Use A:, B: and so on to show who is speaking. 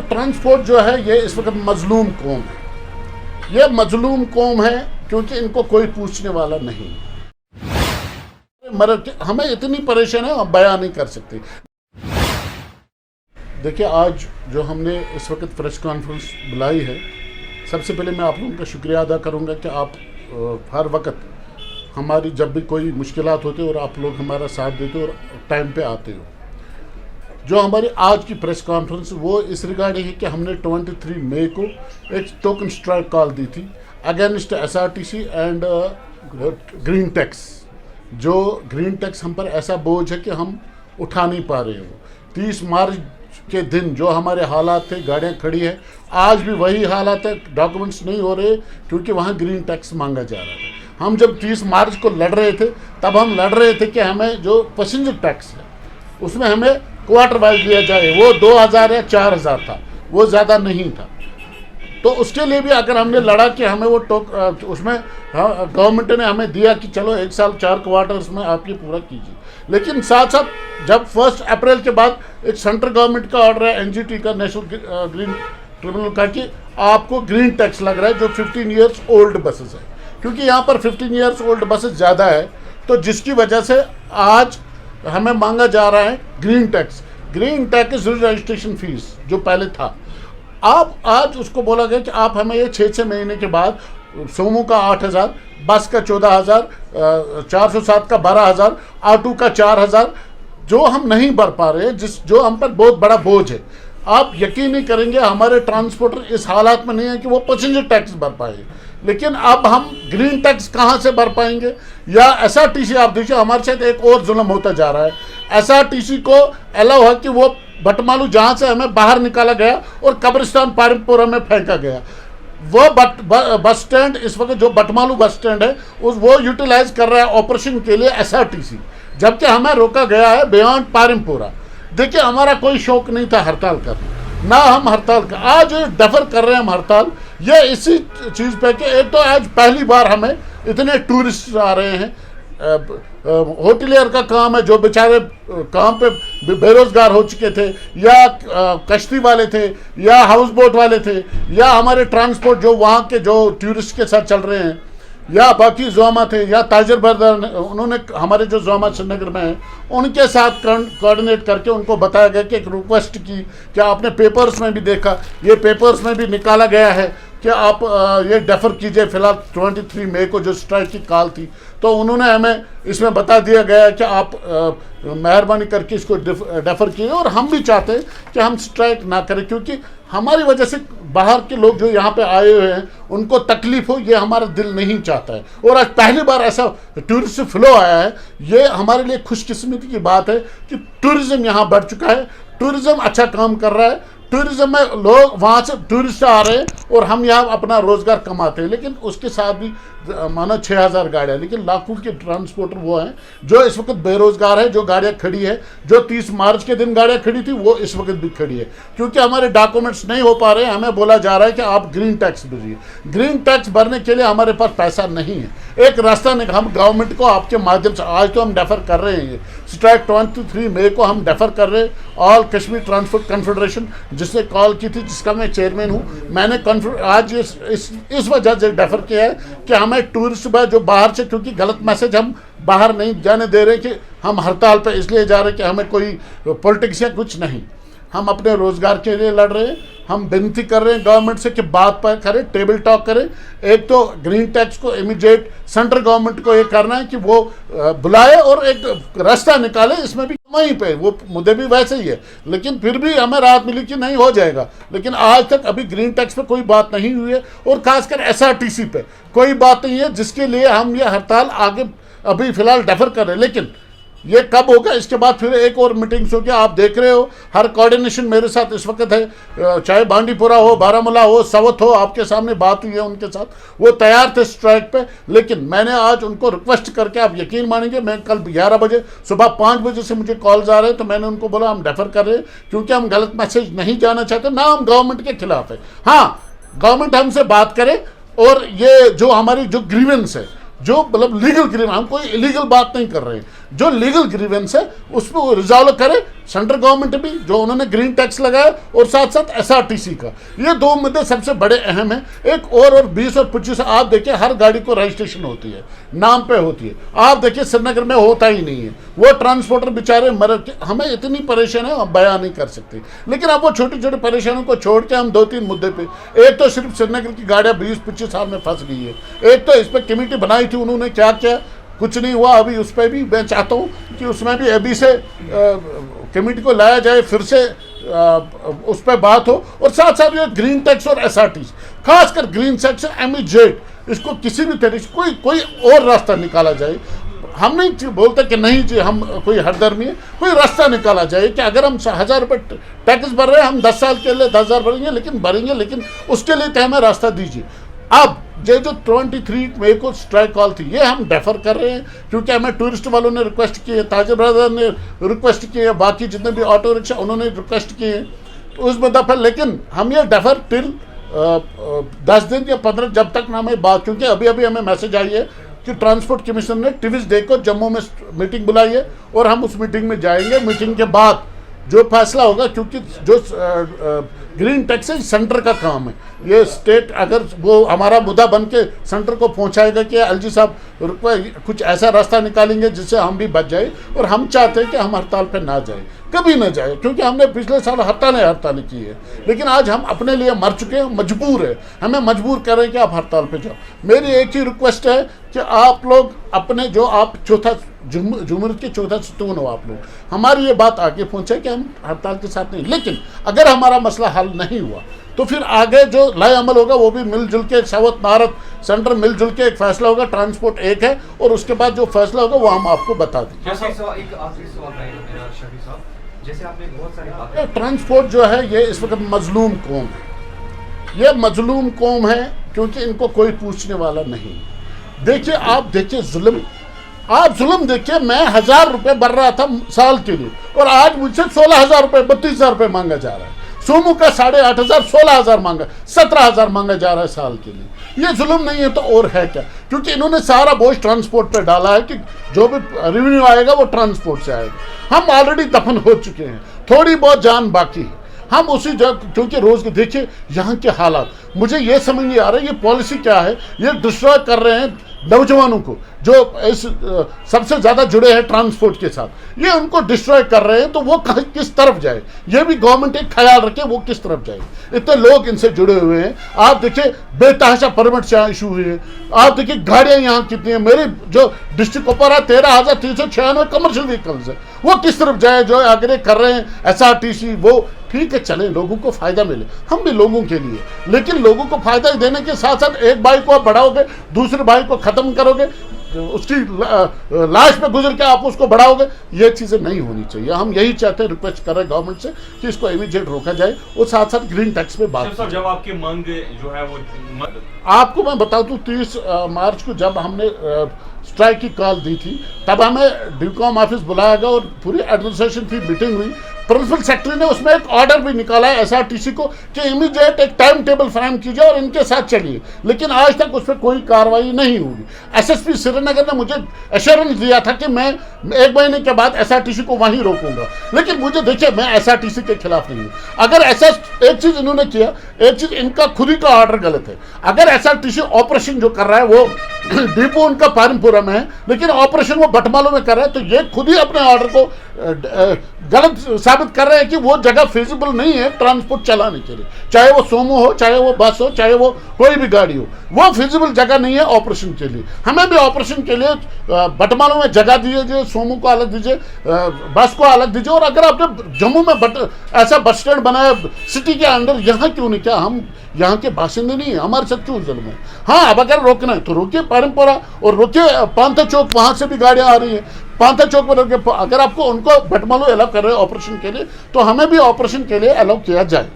A: Transport जो है ये इस वक्त मजलूम कौम है। ये मजलूम कौम है क्योंकि इनको कोई पूछने वाला नहीं। हमें इतनी परेशानी है हम बयान नहीं कर सकते। देखिए, आज जो हमने इस वक्त प्रेस कॉन्फ्रेंस बुलाई है, सबसे पहले मैं आप लोगों का शुक्रिया अदा करूंगा कि आप हर वक्त हमारी जब भी कोई मुश्किलात होती है और आप लोग हमारा साथ देते हो और टाइम पे आते हो। जो हमारी आज की प्रेस कॉन्फ्रेंस वो इस रिगार्डिंग है कि हमने 23 मई को एक टोकन स्ट्राइक कॉल दी थी against SRTC and green tax. जो ग्रीन टैक्स हम पर ऐसा बोझ है कि हम उठा नहीं पा रहे हो। 30 मार्च के दिन जो हमारे हालात थे, गाड़ियाँ खड़ी है, आज भी वही हालात है, डॉक्यूमेंट्स नहीं हो रहे क्योंकि वहाँ ग्रीन टैक्स मांगा जा रहा था। हम जब 30 मार्च को लड़ रहे थे तब हम लड़ रहे थे कि हमें जो पैसेंजर टैक्स है उसमें हमें क्वार्टर वाइज दिया जाए। वो 2000 या 4000 था, वो ज़्यादा नहीं था। तो उसके लिए भी अगर हमने लड़ा कि हमें वो उसमें गवर्नमेंट ने हमें दिया कि चलो 1 साल 4 क्वार्टर्स में आप ये पूरा कीजिए। लेकिन साथ साथ जब 1 अप्रैल के बाद एक सेंट्रल गवर्नमेंट का ऑर्डर है एनजीटी का, नेशनल ग्रीन ट्रिब्यूनल का, कि आपको ग्रीन टैक्स लग रहा है जो 15 ईयर्स ओल्ड बसेस है, क्योंकि यहाँ पर 15 ईयर्स ओल्ड बसेस ज़्यादा है, तो जिसकी वजह से आज हमें मांगा जा रहा है green tax. Green tax registration fees जो पहले था, आप आज उसको बोला गया कि आप हमें ये 6 महीने के बाद सोमो का 8000, बस का 14000, 407 का 12000, ऑटो का 4000, जो हम नहीं भर पा रहे हैं, जो हम पर बहुत बड़ा बोझ है। आप यकीन नहीं करेंगे, हमारे ट्रांसपोर्टर इस हालात में नहीं है कि वो पैसेंजर टैक्स भर पाए। लेकिन अब हम ग्रीन टैक्स कहाँ से भर पाएंगे? या एसआरटीसी, आप देखिए हमारे साथ एक और जुल्म होता जा रहा है। एसआरटीसी को अलाउ है कि वो बटमालू जहाँ से हमें बाहर निकाला गया और कब्रिस्तान पारिमपुरा में फेंका गया, वो बस स्टैंड इस वक्त जो बटमालू बस स्टैंड है वो यूटिलाइज कर रहा है ऑपरेशन के लिए एसआरटीसी, जबकि हमें रोका गया है बियॉन्ड पारिमपुरा। देखिए, हमारा कोई शौक नहीं था हड़ताल करना, ना हम हड़ताल का आज डेफर कर रहे हैं हम हड़ताल। ये इसी चीज़ पे कि एक तो आज पहली बार हमें इतने टूरिस्ट आ रहे हैं, होटलियर का काम है जो बेचारे काम पे बेरोजगार हो चुके थे, या कश्ती वाले थे, या हाउस बोट वाले थे, या हमारे ट्रांसपोर्ट जो वहाँ के जो टूरिस्ट के साथ चल रहे हैं, या बाकी जोमा थे, या ताजर बरदार, उन्होंने हमारे जो जोमा श्रीनगर में हैं उनके साथ कोऑर्डिनेट करके उनको बताया गया कि एक रिक्वेस्ट की, क्या आपने पेपर्स में भी देखा, ये पेपर्स में भी निकाला गया है कि आप ये डेफर कीजिए फिलहाल 23 मई को जो स्ट्राइक की कॉल थी। तो उन्होंने हमें इसमें बता दिया गया कि आप मेहरबानी करके इसको डेफर कीजिए। और हम भी चाहते हैं कि हम स्ट्राइक ना करें, क्योंकि हमारी वजह से बाहर के लोग जो यहाँ पे आए हुए हैं उनको तकलीफ हो, ये हमारा दिल नहीं चाहता है। और आज पहली बार ऐसा टूरिस्ट फ्लो आया है, ये हमारे लिए खुशकिस्मती की बात है कि टूरिज़्म यहाँ बढ़ चुका है, टूरिज़्म अच्छा काम कर रहा है, टूरिज़्म में लोग वहाँ से टूरिस्ट आ रहे हैं और हम यहाँ अपना रोज़गार कमाते हैं। लेकिन उसके साथ भी मानो 6000 गाड़ियाँ, लेकिन लाखों के ट्रांसपोर्टर वो हैं जो इस वक्त बेरोज़गार है, जो गाड़ियाँ खड़ी है, जो 30 मार्च के दिन गाड़ियाँ खड़ी थी वो इस वक्त भी खड़ी है, क्योंकि हमारे डॉक्यूमेंट्स नहीं हो पा रहे हैं। हमें बोला जा रहा है कि आप ग्रीन टैक्स भरिए। ग्रीन टैक्स भरने के लिए हमारे पास पैसा नहीं है। एक रास्ता नहीं, हम गवर्नमेंट को आपके माध्यम से आज तो हम डेफर कर रहे हैं, स्ट्राइक 23 मई को हम डेफर कर रहे हैं। ऑल कश्मीर ट्रांसपोर्ट कन्फेडरेशन जिसने कॉल की थी, जिसका मैं चेयरमैन हूँ, मैंने आज इस वजह से डेफर किया है कि हमें टूरिस्ट जो बाहर से, क्योंकि गलत मैसेज हम बाहर नहीं जाने दे रहे कि हम हड़ताल पे इसलिए जा रहे कि हमें कोई पॉलिटिक्स या कुछ नहीं, हम अपने रोज़गार के लिए लड़ रहे हैं। हम विनती कर रहे हैं गवर्नमेंट से कि बात पर करें, टेबल टॉक करें। एक तो ग्रीन टैक्स को इमीडिएट सेंट्रल गवर्नमेंट को ये करना है कि वो बुलाए और एक रास्ता निकाले। इसमें भी वहीं पे वो मुद्दे भी वैसे ही है, लेकिन फिर भी हमें राहत मिली कि नहीं हो जाएगा। लेकिन आज तक अभी ग्रीन टैक्स पे कोई बात नहीं हुई है, और खासकर एसआरटीसी पे कोई बात नहीं है, जिसके लिए हम ये हड़ताल आगे अभी फिलहाल डेफर कर रहे हैं। लेकिन ये कब होगा, इसके बाद फिर एक और मीटिंग्स होगी। आप देख रहे हो हर कोऑर्डिनेशन मेरे साथ इस वक्त है, चाहे बांडीपुरा हो, बारामूला हो, सवत हो, आपके सामने बात हुई है उनके साथ, वो तैयार थे स्ट्राइक पे। लेकिन मैंने आज उनको रिक्वेस्ट करके, आप यकीन मानेंगे, मैं कल 11 बजे सुबह 5 बजे से मुझे कॉल्स आ रहे हैं, तो मैंने उनको बोला हम डेफर कर रहे हैं, क्योंकि हम गलत मैसेज नहीं जाना चाहते, ना हम गवर्नमेंट के खिलाफ है। हाँ, गवर्नमेंट हमसे बात करे, और ये जो हमारी जो ग्रीवेंस है, जो मतलब लीगल ग्रीवेंस, हम कोई इलीगल बात नहीं कर रहे हैं, जो लीगल ग्रीवेंस है उसमें वो रिजॉल्व करे, सेंट्रल गवर्नमेंट भी जो उन्होंने ग्रीन टैक्स लगाया और साथ साथ एसआरटीसी का, ये दो मुद्दे सबसे बड़े अहम हैं। एक और 20 और 25 आप देखिए हर गाड़ी को रजिस्ट्रेशन होती है, नाम पे होती है, आप देखिए श्रीनगर में होता ही नहीं है। वो ट्रांसपोर्टर बेचारे हमें इतनी परेशान है हम बयान नहीं कर सकते। लेकिन अब वो छोटी छोटी परेशानियों को छोड़ के हम 2-3 मुद्दे पे, एक तो सिर्फ श्रीनगर की गाड़ियाँ 20-25 साल में फंस गई है, एक तो इस पर कमेटी बनाई थी उन्होंने, क्या क्या कुछ नहीं हुआ। अभी उस पर भी मैं चाहता हूँ कि उसमें भी अभी से कमेटी को लाया जाए, फिर से उस पर बात हो। और साथ साथ ये ग्रीन टैक्स और एसआरटीसी, खासकर ग्रीन टैक्स इमीडिएट, इसको किसी भी तरीके से कोई और रास्ता निकाला जाए। हम नहीं बोलते कि नहीं जी हम कोई हरदर्मी है, कोई रास्ता निकाला जाए कि अगर हम 1000 रुपये टैक्स भर रहे हैं, हम 10 साल के लिए 10,000 भरेंगे, लेकिन उसके लिए तो हमें रास्ता दीजिए। अब ये जो 23 मई को स्ट्राइक कॉल थी ये हम डेफर कर रहे हैं, क्योंकि हमें टूरिस्ट वालों ने रिक्वेस्ट की है, ताजिर ब्रदर ने रिक्वेस्ट की है, बाकी जितने भी ऑटो रिक्शा उन्होंने रिक्वेस्ट की है, तो उस मुद्दा पर लेकिन हम ये डेफर टिल 10 दिन या 15 जब तक ना हमें बात, क्योंकि अभी अभी हमें मैसेज आई है कि ट्रांसपोर्ट कमीशन ने ट्यूसडे को जम्मू में मीटिंग बुलाई है और हम उस मीटिंग में जाएंगे। मीटिंग के बाद जो फैसला होगा, क्योंकि जो ग्रीन टैक्स सेंटर का काम है, ये स्टेट अगर वो हमारा मुद्दा बन के सेंटर को पहुंचाएगा कि एलजी साहब कुछ ऐसा रास्ता निकालेंगे जिससे हम भी बच जाए। और हम चाहते हैं कि हम हड़ताल पे ना जाए, कभी ना जाए, क्योंकि हमने पिछले साल हड़तालें की है, लेकिन आज हम अपने लिए मर चुके हैं, मजबूर है, हमें मजबूर कर रहे हैं कि आप हड़ताल पे जाओ। मेरी एक ही रिक्वेस्ट है कि आप लोग अपने जो आप जुमूरियत के चौथा सतून हो, आप लोग हमारी ये बात आगे पहुंचे कि हम हड़ताल के साथ नहीं, लेकिन अगर हमारा मसला हल नहीं हुआ तो फिर आगे जो लाए अमल होगा वो भी मिलजुल के, साउथ भारत सेंटर मिलजुल के एक फैसला होगा। ट्रांसपोर्ट एक है और उसके बाद जो फैसला होगा वो हम आपको बता देंगे।
B: जैसे आपने बहुत सारी बातें,
A: ट्रांसपोर्ट जो है ये इस वक्त मजलूम कौम है, ये मजलूम कौम है क्योंकि इनको कोई पूछने वाला नहीं। देखिए आप देखिए जुल्म, आप जुल्म देखिए, मैं 1000 रुपये भर रहा था साल के लिए और आज मुझसे 16,000 रुपये 32,000 रुपये मांगा जा रहा है। सोमू का 8,500 16,000 मांगा, 17,000 मांगा जा रहा है साल के लिए। ये जुल्म नहीं है तो और है क्या? क्योंकि इन्होंने सारा बोझ ट्रांसपोर्ट पे डाला है कि जो भी रेवेन्यू आएगा वो ट्रांसपोर्ट से आएगा। हम ऑलरेडी दफन हो चुके हैं, थोड़ी बहुत जान बाकी है। हम उसी जगह, क्योंकि रोज देखिए यहाँ के हालात, मुझे ये समझ नहीं आ रहा ये पॉलिसी क्या है। ये डिस्ट्रॉय कर रहे हैं नौजवानों को जो इस सबसे ज़्यादा जुड़े हैं ट्रांसपोर्ट के साथ, ये उनको डिस्ट्रॉय कर रहे हैं। तो वो किस तरफ जाए, ये भी गवर्नमेंट एक ख्याल रखे वो किस तरफ जाए। इतने लोग इनसे जुड़े हुए हैं, आप देखिए बेतहाशा परमिट यहाँ इशू हुए हैं, आप देखिए गाड़ियाँ यहाँ कितनी हैं। मेरी जो डिस्ट्रिक्ट कुपवारा 13,396 कमर्शियल व्हीकल्स है, वो किस तरफ जाए? जो आगे कर रहे हैं एसआरटीसी, वो ठीक है चले, लोगों को फायदा मिले, हम भी लोगों के लिए, लेकिन लोगों को फायदा देने के साथ साथ एक भाई को आप बढ़ाओगे, दूसरे भाई को खत्म करोगे, उसकी लाश पे गुजर के आप उसको बढ़ाओगे, ये चीज़ें नहीं होनी चाहिए। हम यही चाहते हैं, रिक्वेस्ट कर रहे हैं गवर्नमेंट से कि इसको इमीडिएट रोका जाए और साथ साथ ग्रीन टैक्स पे बात।
C: सर जब आपकी मांग जो है वो,
A: आपको मैं बता दूं 30 मार्च को जब हमने स्ट्राइक की कॉल दी थी, तब हमें डिकॉम ऑफिस बुलाया गया और पूरी एडमिनिस्ट्रेशन की मीटिंग हुई। प्रिंसिपल सेक्रेटरी ने उसमें एक ऑर्डर भी निकाला है एसआरटीसी को कि इमीडिएट एक टाइम टेबल फ्रेम कीजिए और इनके साथ चलिए, लेकिन आज तक उस पर कोई कार्रवाई नहीं हुई। एसएसपी श्रीनगर ने मुझे एश्योरेंस दिया था कि मैं 1 महीने के बाद एसआरटीसी को वहीं रोकूंगा, लेकिन मुझे देखिए मैं एसआरटीसी के खिलाफ नहीं हूँ। अगर ऐसा एक चीज़ इन्होंने किया, एक चीज़ इनका खुद ही का ऑर्डर गलत है। अगर एसआरटीसी ऑपरेशन जो कर रहा है वो डिपो उनका पारमपुरा में है, लेकिन ऑपरेशन वो बटमालों में कर रहा है, तो ये खुद ही अपने ऑर्डर को गलत साबित कर रहे हैं कि वो जगह फिजिबल नहीं है ट्रांसपोर्ट चलाने के लिए, चाहे वो सोमो हो, चाहे वो बस हो, चाहे वो कोई भी गाड़ी हो, वो फिजिबल जगह नहीं है ऑपरेशन के लिए। हमें भी ऑपरेशन के लिए बटमालों में जगह दीजिए, सोमो को अलग दीजिए, बस को अलग दीजिए। और अगर आपने जम्मू में ऐसा बस स्टैंड बनाया सिटी के अंदर, यहाँ क्यों नहीं? क्या हम यहाँ के बाशिंदे नहीं है? हमारे साथ क्यों जुल्म है? हाँ, अब अगर रोकना है तो रोकिए पारमपुरा और रोकिए पांथा चौक, वहाँ से भी गाड़ियाँ आ रही हैं। पांथा चौक पर रोकिए। अगर आपको उनको बटमालू अलाउ कर रहे हैं ऑपरेशन के लिए, तो हमें भी ऑपरेशन के लिए अलाउ किया जाए।